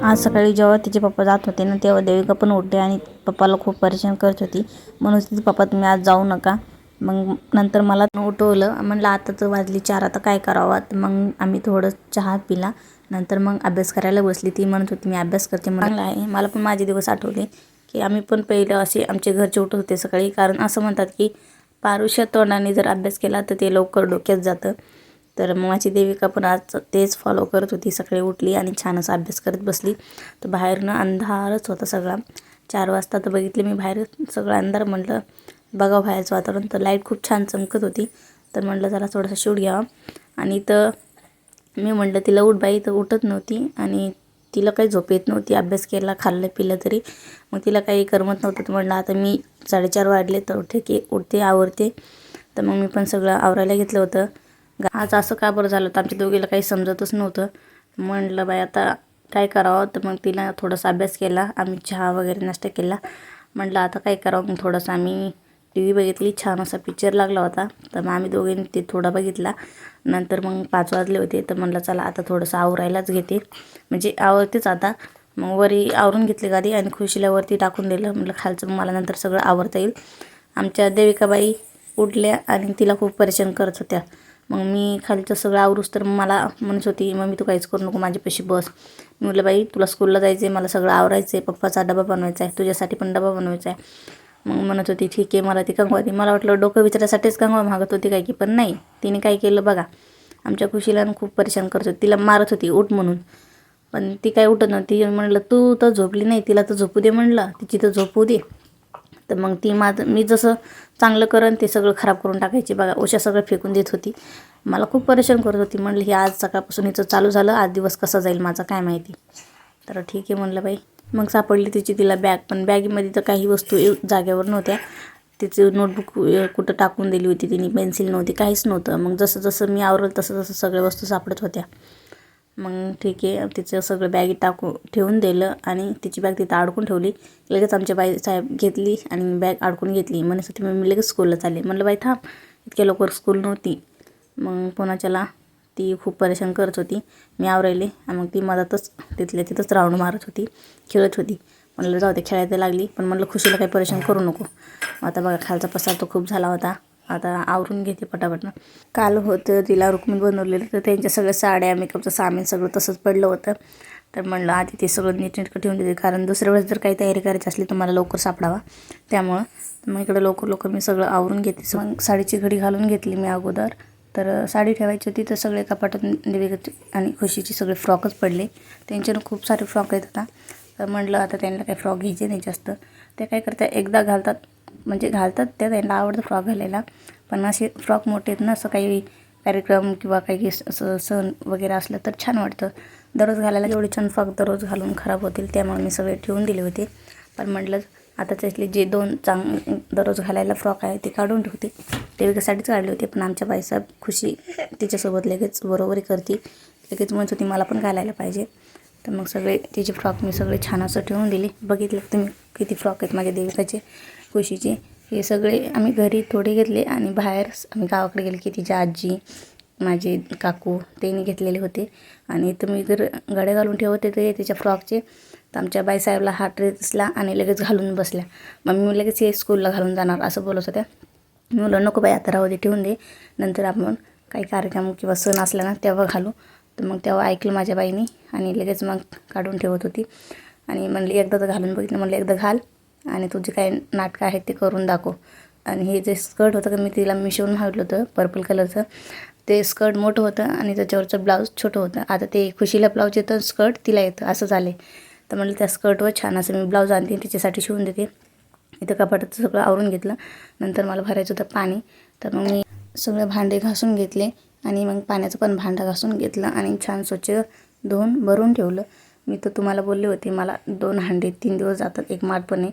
आज सकाळी जेव्हा तिचे पप्पा जात होते ना तेव्हा देविका पण उठली आणि पप्पाला खूप परेशान करत होती. म्हणून तिचे पप्पा तुम्ही आज जाऊ नका. मग नंतर मला उठवलं. म्हणलं आता तर वाजली 4 आता काय करावं. तर मग आम्ही थोडं चहा पिला. नंतर मग अभ्यास करायला बसली. ती म्हणत होती मी अभ्यास करते. चांगलं आहे. मला पण माझे दिवस आठवले की आम्ही पण पहिलं असे आमचे घरचे उठत होते सकाळी. कारण असं म्हणतात की पारुष्या तोंडाने जर अभ्यास केला तर ते लवकर डोक्यात जातं. तर मग माझी देविका पण आज तेच फॉलो करत होती. सकाळी उठली आणि छान असा अभ्यास करत बसली. तर बाहेरनं अंधारच होता सगळा. 4 वाजता तर बघितले मी बाहेर सगळं अंधार. म्हटलं बघा बाहेरचं वातावरण. तर लाईट खूप छान चमकत होती. तर म्हटलं जरा थोडासा शूट घ्यावा. आणि तर मी म्हटलं तिला उठ बाई. तर उठत नव्हती आणि तिला काही झोप येत नव्हती. अभ्यास केला खाल्लं पिलं तरी मग तिला काही करमत नव्हतं. तर म्हटलं आता मी 4:30 वाजले तर उठते आवरते. तर मग मी पण सगळं आवरायला घेतलं होतं. आज असं का बरं झालं तर आमच्या दोघीला काही समजतच नव्हतं. म्हटलं बाई आता काय करावं. तर मग तिला थोडासा अभ्यास केला. आम्ही चहा वगैरे नाश्ता केला. म्हटलं आता काय करावं. मग थोडासा आम्ही टी व्ही बघितली. छान असा पिक्चर लागला होता. तर मग आम्ही दोघींनी ते थोडा बघितला. नंतर मग 5 वाजले होते. तर म्हटलं चला आता थोडंसं आवरायलाच घेते. म्हणजे आवरतेच आता. मग वरी आवरून घेतली गादी आणि खुशीला वरती टाकून दिलं. म्हटलं खालचं मला नंतर सगळं आवरता येईल. आमच्या देविकाबाई उठल्या आणि तिला खूप परेशान करत होत्या. मग मी खालचं सगळं आवरूस तर मला म्हणत होती मम्मी तू काहीच करू नको माझ्यापाशी बस. मी म्हटलं बाई तुला स्कूलला जायचं आहे. मला सगळं आवरायचं आहे. पप्पाचा डबा बनवायचा आहे. तुझ्यासाठी पण डबा बनवायचा आहे. मग म्हणत होती ठीक आहे. मला ती कंगवा मला वाटलं डोकं विचारायसाठीच कंगवा मागत होती काय की. पण नाही तिने काय केलं बघा. आमच्या खुशीला खूप परेशान करत होती. तिला मारत होती उठ म्हणून. पण ती काय उठत नव्हती. म्हणलं तू तर झोपली नाही. तिला तर झोपू दे म्हणलं. तिची तर झोपू दे. तर मग ती मी जसं चांगलं करण ते सगळं खराब करून टाकायची बघा. उशा सगळं फेकून देत होती. मला खूप परेशान करत होती. म्हणलं ही आज सकाळपासून हिचं चालू झालं. आज दिवस कसा जाईल माझा काय माहिती. तर ठीक आहे म्हणलं बाई. मग सापडली तिला बॅग. पण बॅगेमध्ये तर काही वस्तू जागेवर नव्हत्या. तिची नोटबुक कुठं टाकून दिली होती तिने. पेन्सिल नव्हती काहीच नव्हतं. मग जसं मी आवरलं तसं सगळ्या वस्तू सापडत होत्या. मग ठीक आहे तिचं सगळं बॅगेत ठेवून दिलं आणि तिची बॅग तिथं अडकून ठेवली. लगेच आमच्या बाई साहेब घेतली आणि बॅग अडकून घेतली. म्हणत होती मी लगेच स्कूलला चालले. म्हणलं बाई थांब इतक्या लवकर स्कूल नव्हती. मग पुन्हाच्याला ती खूप परेशान करत होती. मी आवरायले आणि मग ती मधातच तिथंच राऊंड मारत होती खेळत होती. म्हणलं जाऊ दे खेळायला लागली. पण म्हणलं खुशीला काही परेशान करू नको. आता बघा खालचा पसार तो खूप झाला होता. आता आवरून घेते पटापटनं. काल होतं तिला रुक्मिणी बनवलेलं तर त्यांच्या सगळ्या साड्या मेकअपचं सामान सगळं तसंच पडलं होतं. तर म्हणलं आधी ते सगळं नीटनेटकं ठेवून देते. कारण दुसऱ्या वेळेस जर काही तयारी करायची असली तर मला लवकर सापडावा. त्यामुळं मग इकडं लवकर मी सगळं आवरून घेते. मग साडीची घडी घालून घेतली मी अगोदर. तर साडी ठेवायची होती तर सगळे कपाटात देविकाची आणि खुशीची सगळे फ्रॉकच पडले. त्यांच्यानं खूप सारे फ्रॉक आहेत आता. तर म्हटलं आता त्यांना काही फ्रॉक घ्यायचे नाही जास्त. ते काय करतात एकदा घालतात म्हणजे घालतात त्या त्यांना आवडतं फ्रॉक घालायला. पण असे फ्रॉक मोठे आहेत ना असं काही कार्यक्रम किंवा काही असं सण वगैरे असलं तर छान वाटतं. दररोज घालायला एवढे छान फ्रॉक दररोज घालून खराब होतील. त्यामुळे मी सगळे ठेवून दिले होते. पण म्हटलं आता त्यातले जे 2 दररोज घालायला फ्रॉक आहे ते काढून ठेवते. देविकासाठीच काढले होते. पण आमच्या बाईसाहेब खुशी तिच्यासोबत लगेच बरोबरी करते. लगेच म्हणत होती मला पण घालायला पाहिजे. तर मग सगळे तिचे फ्रॉक मी सगळे छान असं ठेवून दिले. बघितलं तुम्ही किती फ्रॉक आहेत माझ्या देविकाचे खुशीचे. हे सगळे आम्ही घरी थोडे घेतले आणि बाहेर आम्ही गावाकडे गेले की तिची आजी माझे काकू त्यांनी घेतलेले होते. आणि तुम्ही जर गड्या घालून ठेवते ते तिच्या फ्रॉकचे. तर आमच्या बाईसाहेबला हा ड्रेस दिसला आणि लगेच घालून बसल्या. मग मी लगेच हे स्कूलला घालून जाणार असं बोलत होत्या. मी म्हटलं नको बाई आता राहू दे ठेवून दे. नंतर आपण काही कार्यक्रम किंवा सण असला ना तेव्हा घालू. तर मग तेव्हा ऐकलं माझ्या बाईनी आणि लगेच मग काढून ठेवत होती. आणि म्हणली एकदा तर घालून बघितलं. म्हणलं एकदा घाल आणि तुझे काय नाटकं आहेत ते करून दाखव. आणि हे जे स्कर्ट होतं का मी तिला मिशोवरून हवलं होतं पर्पल कलरचं. ते स्कर्ट मोठं होतं आणि त्याच्यावरचं ब्लाऊज छोटं होतं. आता ते खुशीला ब्लाऊज येतं स्कर्ट तिला येतं असं झालं. तर म्हणलं त्या स्कर्टवर छान असं मी ब्लाऊज आणते तिच्यासाठी शिवून देते. इथं कपाटाचं सगळं आवरून घेतलं. नंतर मला भरायचं होतं पाणी. तर मग मी सगळं भांडे घासून घेतले आणि मग पाण्याचं पण भांडं घासून घेतलं आणि छान स्वच्छ धुवून भरून ठेवलं. मी तर तुम्हाला बोलले होते मला 2 हांडे 3 दिवस जातात. एक माठपणे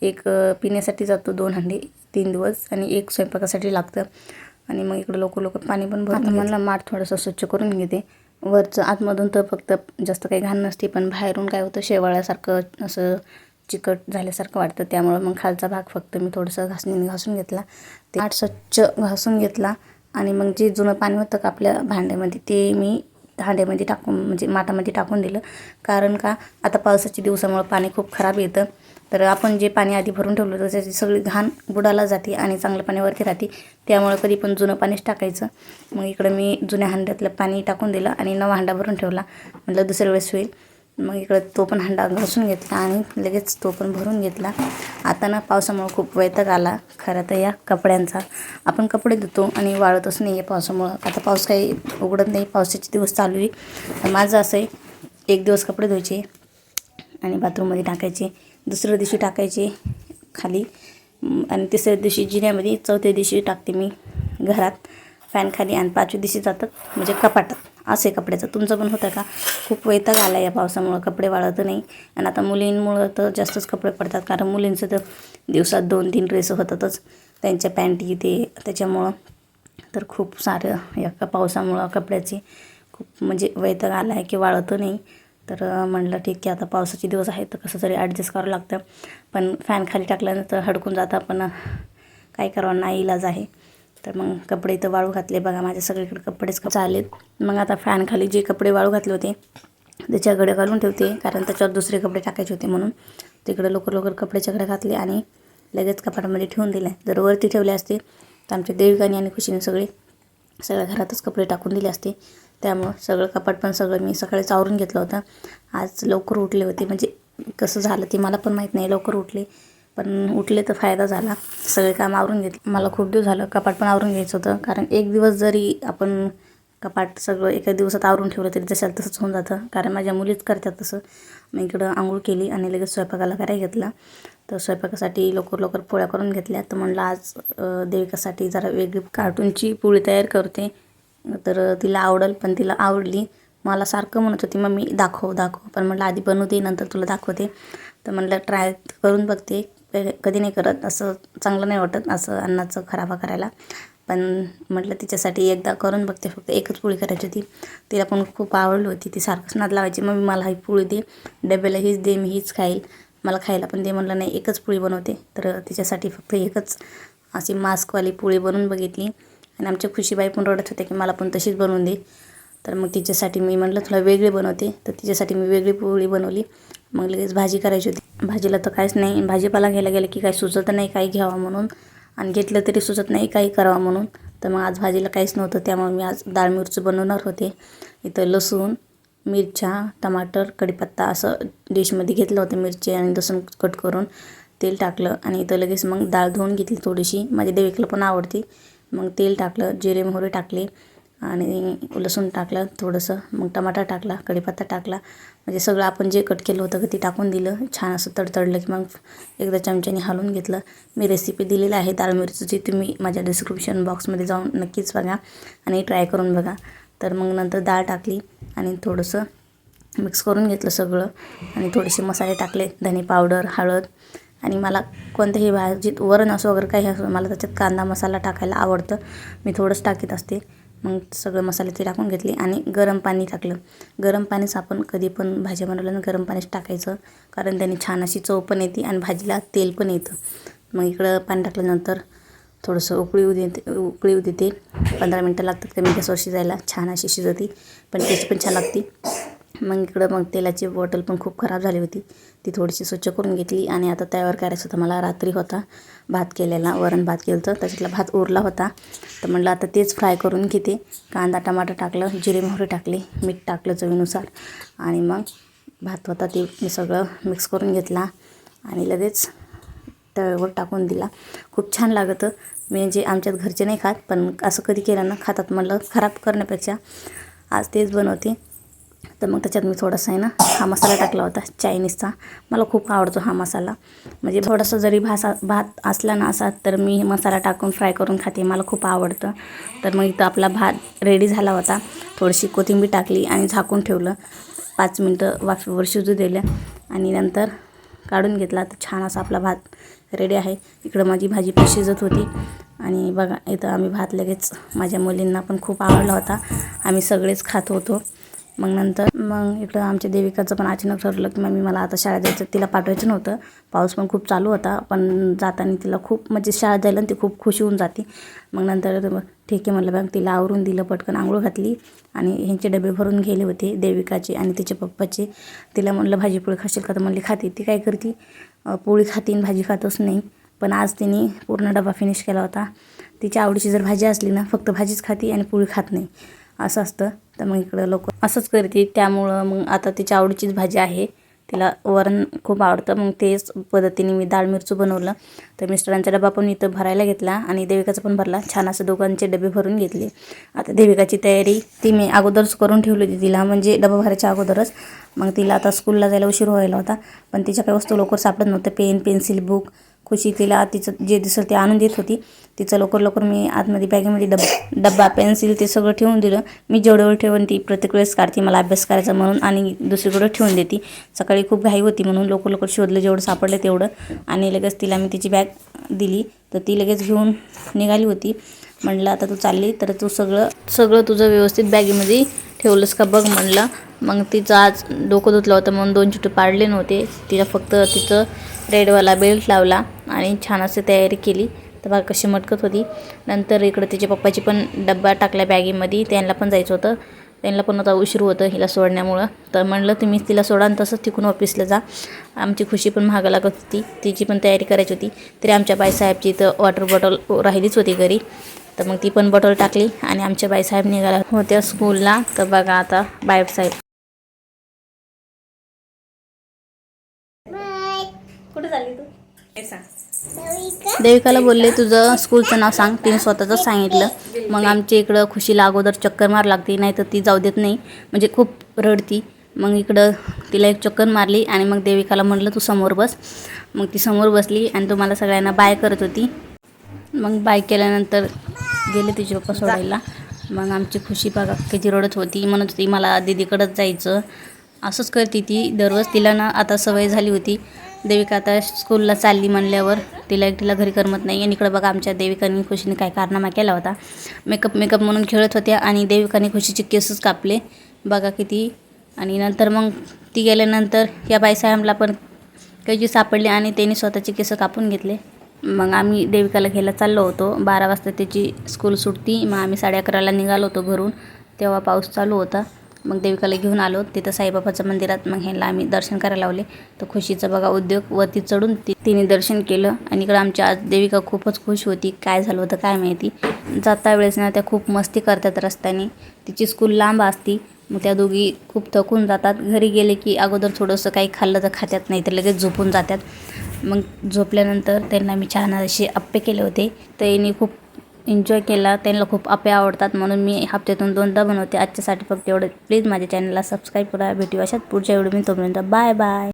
एक पिण्यासाठी जातो 2 हांडे 3 दिवस आणि एक स्वयंपाकासाठी लागतं. आणि मग इकडं लवकर पाणी पण भरून म्हणलं माठ थोडंसं स्वच्छ करून घेते. वरचं आतमधून तर फक्त जास्त काही घाण नसते. पण बाहेरून काय होतं शेवाळ्यासारखं असं चिकट झाल्यासारखं वाटतं. त्यामुळं मग खालचा भाग फक्त मी थोडंसं घासणीने घासून घेतला. ते माठ स्वच्छ घासून घेतला आणि मग जे जुनं पाणी होतं का आपल्या भांड्यामध्ये ते मी हांड्यामध्ये टाकून म्हणजे माठामध्ये टाकून दिलं. कारण का आता पावसाच्या दिवसामुळे पाणी खूप खराब येतं, तर आपण जे पाणी आधी भरून ठेवलं तर त्याची सगळी घाण बुडाला जाते आणि चांगलं पाण्यावरती राहते. त्यामुळे कधी पण जुनं पाणीच टाकायचं. मग इकडं मी जुन्या हांड्यातलं पाणी टाकून दिलं आणि नवा हांडा भरून ठेवला. म्हटलं दुसऱ्या वेळेस होईल. मग इकडं तो पण हांडा घासून घेतला आणि लगेच तो पण भरून घेतला. आता ना पावसामुळं खूप वैताग आला खरं तर या कपड्यांचा. आपण कपडे धुतो आणि वाळतच नाही आहे पावसामुळं. आता पाऊस काही उघडत नाही, पावसाचे दिवस चालू आहे. तर माझं असं आहे, एक दिवस कपडे धुवायचे आणि बाथरूममध्ये टाकायचे, दुसऱ्या दिवशी टाकायचे खाली आणि तिसऱ्या दिवशी जिन्यामध्ये, चौथ्या दिवशी टाकते मी घरात फॅन खाली आणि 5व्या दिवशी जातात म्हणजे कपाटात. असे कपड्याचं तुमचं पण होतं का? खूप वैताग आला या पावसामुळं, कपडे वाळत नाही. आणि आता मुलींमुळं तर जास्तच कपडे पडतात, कारण मुलींचं तर दिवसात 2-3 ड्रेस होतातच त्यांच्या पॅन्टी ते, त्याच्यामुळं तर खूप सारं या पावसामुळं कपड्याची खूप म्हणजे वैताग आला आहे की वाळत नाही. तर म्हटलं ठीक आहे, आता पावसाचे दिवस आहेत तर कसं तरी ॲडजस्ट करावं लागतं. पण फॅन खाली टाकल्यानंतर हडकून जातं, पण काय करावं, नाईलाज आहे. तर मग कपडे इथं वाळू घातले बघा, माझ्या सगळीकडे कपडेच चालेत. मग आता फॅन खाली जे कपडे वाळू घातले होते त्याच्या घड्या घालून ठेवते, कारण त्याच्यावर दुसरे कपडे टाकायचे होते म्हणून. तिकडे लवकर कपड्याच्या घड्या घातले आणि लगेच कपाटामध्ये ठेवून दिले. जर वरती ठेवले असते तर आमच्या देविकाने आणि खुशीने सगळ्या घरातच कपडे टाकून दिले असते. त्यामुळं सगळं कपाट पण सगळं मी सकाळीच आवरून घेतलं होतं. आज लवकर उठले होते, म्हणजे कसं झालं ते मला पण माहीत नाही, लवकर उठले. पण उठले तर फायदा झाला, सगळे काम आवरून घेतले. मला खूप दिवस झालं कपाट पण आवरून घ्यायचं होतं, कारण एक दिवस जरी आपण कपाट सगळं एका दिवसात आवरून ठेवलं तरी जशाला तसंच होऊन जातं, कारण माझ्या मुलीच करतात तसं. मी इकडं आंघोळ केली आणि लगेच स्वयंपाकाला करायला घेतला. तर स्वयंपाकासाठी लवकर पोळ्या करून घेतल्या. तर म्हणलं आज देविकासाठी जरा वेगळी कार्टूनची पोळी तयार करते, तर तिला आवडेल. पण तिला आवडली. मला सारखं म्हणत होती मम्मी दाखव, पण म्हटलं आधी बनवते नंतर तुला दाखवते. तर म्हटलं ट्राय करून बघते, कधी नाही करत, असं चांगलं नाही वाटत असं अन्नाचं खराबा करायला. पण म्हटलं तिच्यासाठी एकदा करून बघते. फक्त एकच पोळी करायची होती, तिला पण खूप आवडली होती. ती सारखंच नाद लावायची, मम्मी मला ही पोळी दे, डब्याला हीच दे, मी हीच खाईल, मला खायला पण दे. म्हटलं नाही, एकच पोळी बनवते. तर तिच्यासाठी फक्त एकच अशी मास्कवाली पोळी बनवून बघितली आणि आमच्या खुशीबाई पण रडत होते की मला पण तशीच बनवून दे. तर मग तिच्यासाठी मी म्हटलं तुला वेगळी बनवते, तर तिच्यासाठी मी वेगळी पोळी बनवली. मग लगेच भाजी करायची होती. भाजीला तर काहीच नाही, भाजीपाला घ्यायला गेलं की काही सुचत नाही काही घ्यावं म्हणून, आणि घेतलं तरी सुचत नाही काही करावं म्हणून. तर मग आज भाजीला काहीच नव्हतं, त्यामुळे मी आज डाळ मिरची बनवणार होते. इथं लसूण, मिरच्या, टमाटर, कढीपत्ता असं डिशमध्ये घेतलं होतं. मिरची आणि लसूण कट करून तेल टाकलं आणि इथं लगेच मग डाळ धुवून घेतली थोडीशी, माझ्या देविकला पण आवडती. मग तेल टाकलं, जिरे मोहरी टाकले आणि लसूण टाकलं थोडंसं, मग टमाटर टाकला, कढीपत्ता टाकला, म्हणजे सगळं आपण जे कट केलं होतं ते टाकून दिलं. छान असं तडतडलं की मग एकदा चमच्याने हलवून घेतलं. मी रेसिपी दिलेली आहे डाळ मिरचीची, तुम्ही माझ्या डिस्क्रिप्शन बॉक्समध्ये जाऊन नक्कीच बघा आणि ट्राय करून बघा. तर मग नंतर डाळ टाकली आणि थोडंसं मिक्स करून घेतलं सगळं आणि थोडेसे मसाले टाकले, धने पावडर, हळद. आणि मला कोणत्याही भाजीत वरण असो वगैरे काही असो, मला त्याच्यात कांदा मसाला टाकायला आवडतं, मी थोडंच टाकीत असते. मग सगळं मसाले ते टाकून घेतले आणि गरम पाणी टाकलं. गरम पाणीच आपण कधी पण भाज्या बनवल्यानं गरम पाणीच टाकायचं, कारण त्याने छान अशी चव पण येते आणि भाजीला तेल पण येतं. मग इकडं पाणी टाकल्यानंतर थोडंसं उकळी येऊ देते. 15 मिनटं लागतात कमी गॅसवर शिजायला, छान अशी शिजती, पण टेस्ट पण छान लागते. मग तेलाची बॉटल पण खूप खराब झाली होती, ती थोडीशी स्वच्छ करून घेतली. आणि आता तयार करायचं होतं मला, रात्री होता भात केलेला, वरण भात केलं होतं, त्याच्यातला भात उरला होता. तर म्हटलं आता तेच फ्राय करून घेते. कांदा टमाटर टाकलं, जिरे मोहरी टाकले, मीठ टाकलं चवीनुसार आणि मग भात होता ते मी सगळं मिक्स करून घेतला आणि लगेच तव्यावर टाकून दिला. खूप छान लागतं. म्हणजे आमच्यात घरचे नाही खात, पण असं कधी केलं ना खातात. म्हटलं खराब करण्यापेक्षा आज तेच बनवते. तर मग त्याच्यात मी थोडासा आहे ना हा मसाला टाकला होता चायनीजचा, मला खूप आवडतो हा मसाला. म्हणजे थोडासा जरी भात असला ना असा, तर मी मसाला टाकून फ्राय करून खाते, मला खूप आवडतं. तर मग इथं आपला भात रेडी झाला होता, थोडीशी कोथिंबीर टाकली आणि झाकून ठेवलं. 5 मिनटं वाफेवर शिजू दिलं आणि नंतर काढून घेतला. तर छान असा आपला भात रेडी आहे. इकडं माझी भाजी पण शिजत होती आणि बघा इथं आम्ही भात लगेच, माझ्या मुलींना पण खूप आवडला होता, आम्ही सगळेच खात होतो. मग इकडं आमच्या देविकाचं पण अचानक ठरलं की मम्मी मला आता शाळेत जायचं. तिला पाठवायचं नव्हतं, पाऊस पण खूप चालू होता, पण जाताना तिला खूप म्हणजे शाळेत जायला ती खूप खुशी होऊन जाते. मग नंतर ठीक आहे म्हटलं, मग तिला आवरून दिलं, पटकन आंघोळ घातली आणि ह्यांचे डबे भरून गेले होते देविकाचे आणि तिच्या पप्पाचे. तिला म्हणलं भाजी पोळी खाशील का, तर म्हणली खाते. ती काय करते, पोळी खाती आणि भाजी खातच नाही. पण आज तिने पूर्ण डबा फिनिश केला होता. तिच्या आवडीची जर भाजी असली ना, फक्त भाजीच खाती आणि पोळी खात नाही, असं असतं. तर मग इकडं लोक असंच करते. त्यामुळं मग आता तिच्या आवडीचीच भाजी आहे. तिला वरण खूप आवडतं, मग तेच पद्धतीने मी डाळ मिरचू बनवलं. तर मिस्टरांचा डबा पण इथं भरायला घेतला आणि देविकाचा पण भरला. छान असं दोघांचे डबे भरून घेतले. आता देविकाची तयारी ती मी अगोदरच करून ठेवली होती तिला, म्हणजे डबा भरायच्या अगोदरच. मग तिला आता स्कूलला जायला उशीर व्हायला होता, पण तिच्या काही वस्तू लवकर सापडत नव्हतं. Pen, pencil, book. खुशी तिला तिचं जे दिसेल ते आणून देत होती. तिचं लवकर मी आतमध्ये बॅगेमध्ये डब्बा पेन्सिल ते सगळं ठेवून दिलं. मी जेवढं ठेवून ती प्रत्येक वेळेस काढते, मला अभ्यास करायचा म्हणून, आणि दुसरीकडे ठेवून देते. सकाळी खूप घाई होती म्हणून लवकर शोधलं, जेवढं सापडलं तेवढं, आणि लगेच तिला मी तिची बॅग दिली. तर ती लगेच घेऊन निघाली होती. म्हणलं आता तू चालली तर तू सगळं तुझं व्यवस्थित बॅगेमध्ये ठेवलंस का बघ म्हणलं. मग तिचं आज डोकं धुतलं होतं म्हणून 2 चुटे पाडले नव्हते. तिला फक्त तिचं रेडवाला बेल्ट लावला आणि छान अशी तयारी केली. तर बघा कशी मटकत होती. नंतर इकडं तिच्या पप्पाची पण डब्बा टाकला बॅगेमध्ये. त्यांना पण जायचं होतं. त्यांना पण आता उशीर होतं हिला सोडण्यामुळं. तर म्हणलं तुम्ही तिला सोडा आणि तसंच तिकून ऑफिसला जा. आमची खुशी पण महाग लागत होती, तिची पण तयारी करायची होती. तरी आमच्या बाईसाहेबची तर वॉटर बॉटल राहिलीच होती घरी. तर मग ती पण बॉटल टाकली आणि आमच्या बाईसाहेब निघाल्या होत्या स्कूलला. तर बघा आता बाईसाहेब कुठे चालली तू देविकाला बोलले तुझं स्कूलचं नाव सांग. तिने स्वतःच सांगितलं. मग आमच्या इकडं खुशीला अगोदर चक्कर मार लागते, नाही तर ती जाऊ देत नाही, म्हणजे खूप रडती. मग इकडं तिला एक चक्कर मारली आणि मग देविकाला म्हटलं तू समोर बस. मग ती समोर बसली आणि तुम्हाला सगळ्यांना बाय करत होती. मग बाय केल्यानंतर गेले तिचे पप्पा सोडायला. मग आमची खुशी बघा किती रडत होती, म्हणत होती मला दीदीकडंच जायचं. असंच करते ती दररोज. तिला ना आता सवय झाली होती. देविका आता स्कूलला चालली म्हणल्यावर तिला एकटीला घरी करमत नाही. आणि इकडं बघा आमच्या देविकाने खुशीने काय कारनामा केला होता. मेकअप म्हणून खेळत होत्या आणि देविकाने खुशीचे केसच कापले बघा किती. आणि नंतर मग ती गेल्यानंतर या बाईसाहेबला पण कैची सापडली आणि त्यांनी स्वतःचे केस कापून घेतले. मग आम्ही देविकाला घ्यायला चाललो होतो. 12 वाजता त्याची स्कूल सुटती. मग आम्ही 11:30ला निघालो होतो घरून. तेव्हा पाऊस चालू होता. मग देविकाला घेऊन आलो तिथं साईबाबाच्या मंदिरात. मग ह्यांना आम्ही दर्शन करायला लावले. तर खुशीचं बघा उद्योग वरती चढून तिने दर्शन केलं. आणि इकडं आमच्या आज देविका खूपच खुश होती. काय झालं होतं काय माहिती. जाता वेळेस ना त्या खूप मस्ती करतात रस्त्याने. तिची स्कूल लांब असती. मग त्या दोघी खूप थकून जातात. घरी गेले की अगोदर थोडंसं काही खाल्लं तर खात्यात, नाही तर लगेच झोपून जातात. मग झोपल्यानंतर त्यांना मी छान असे आप्पे केले होते. त्यांनी खूप एन्जॉय केला. त्यांना खूप आप्पे आवडतात म्हणून मी हप्त्यातून 2दा बनवते. आजच्यासाठी फक्त एवढं. प्लीज माझ्या चॅनलला सबस्क्राईब करा. भेटू अशाच पुढच्या व्हिडिओ मी. तोपर्यंत बाय बाय.